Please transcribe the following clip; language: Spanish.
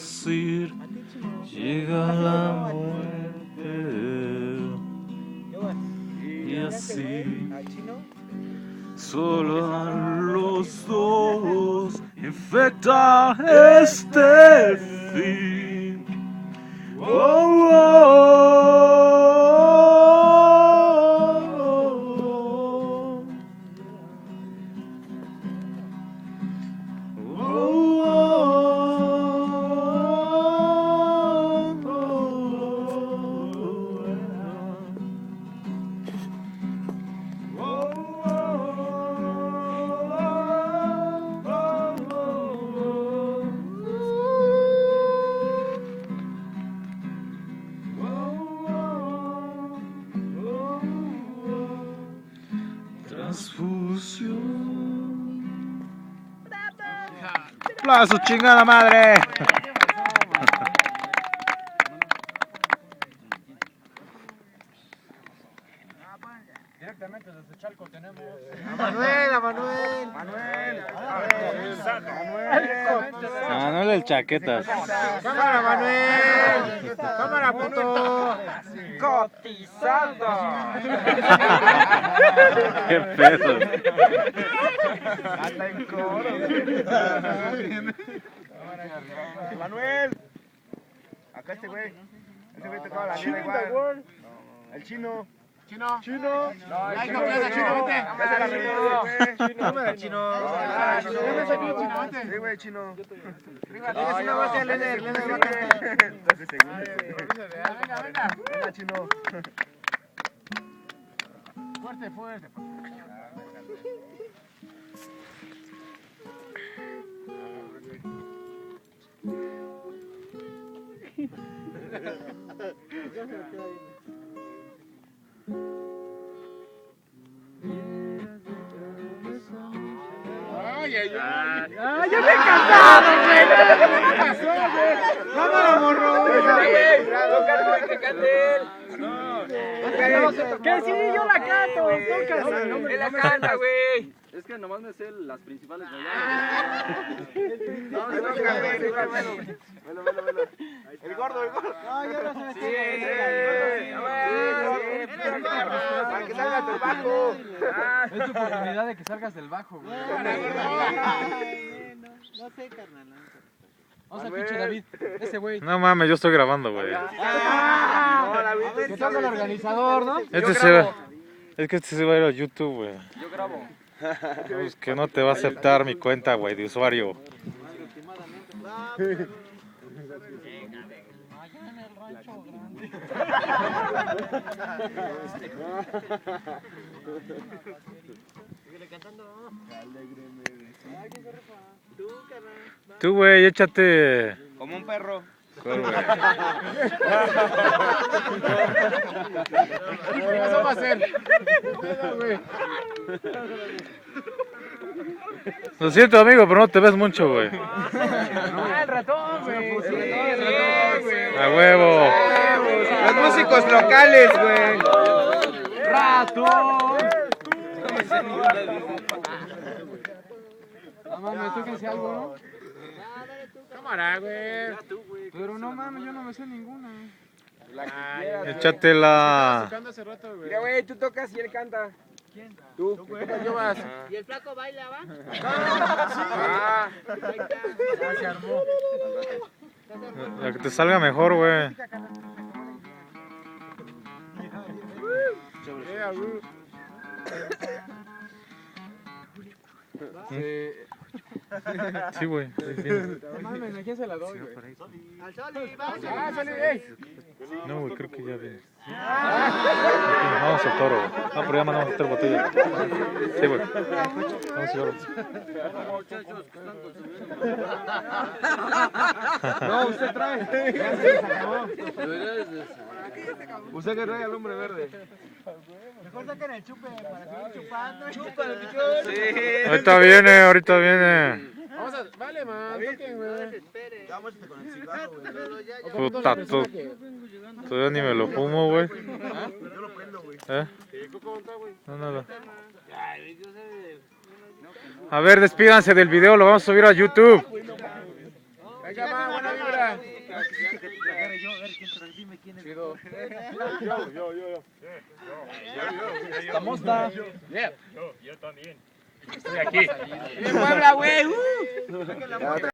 decir, llega la muerte. Y así, solo a los dos infecta este fin. Oh, transfusión. ¡Aplausos, chingada madre! Directamente desde Chalco tenemos A Manuel. Manuel el Chaquetas. Cámara, Manuel. Cámara, puto. Cotizando. Qué pedo. Anda en coro. Manuel. Acá este güey. Este güey tocaba la liga igual. El chino. Chino. No, chino, vete. Chino. Sí, güey, chino. Venga, chino. Fuerte. ¡Ya me he cansado, güey! ¿Qué pasó, güey? ¡Cámara, morro! ¡Que cante él! ¡Que sí, yo la canto! ¡Él la canta, güey! Es que nomás me sé las principales. El gordo. No, yo no sé. Sí. Para que salgas del bajo. Es tu oportunidad de que salgas del bajo, güey. No sé, carnal. Vamos al pinche David, ese güey. No mames, yo estoy grabando, güey. Que salga el organizador, ¿no? Es que este se va a ir a YouTube, güey. Yo grabo. Pues que no te va a aceptar mi cuenta, güey, de usuario. Allá en el rancho grande. Síguele cantando. Tú, carnal. Tú, güey, échate. Como un perro. ¿Cuál, güey? Eso va a ser. Lo siento, amigo, pero no te ves mucho, güey. El ratón, güey. Sí, el ratón, güey. A huevo. Los músicos locales, güey. ¡Ratón! No mames, tú que sé algo, ¿no? Cámara, güey. Pero no mames, yo no me sé ninguna. Échatela. Mira, güey, tú tocas y él canta. ¿Quién? Tú. Yo vas. ¿Y el flaco baila, va? Ya se armó. La que te salga mejor, güey. Sí, güey. No mames, ¿a quién se la doy, güey? Al Soli, va. Ah, Soli, ey. No, güey, creo que ya viene. Vamos al toro, güey. No, pero ya mandamos a hacer botella. Sí, güey. Vamos a llevarlo. No, usted trae. Usted que trae al hombre verde. Mejor saquen el chupe para seguir chupando. Chúpalo, Sí. Ahorita viene. Vamos a... Vale, man, toquen, güey. Vámonos con el cigarro, güey. Puta, todavía ni me lo fumo, güey. Yo lo prendo, güey. No, nada. A ver, despídanse del video, lo vamos a subir a YouTube. Venga, man, buena vibra. dijiste que te trajera yo, a ver quién dime quién es. Yo. Estamos da. Puebla, güey.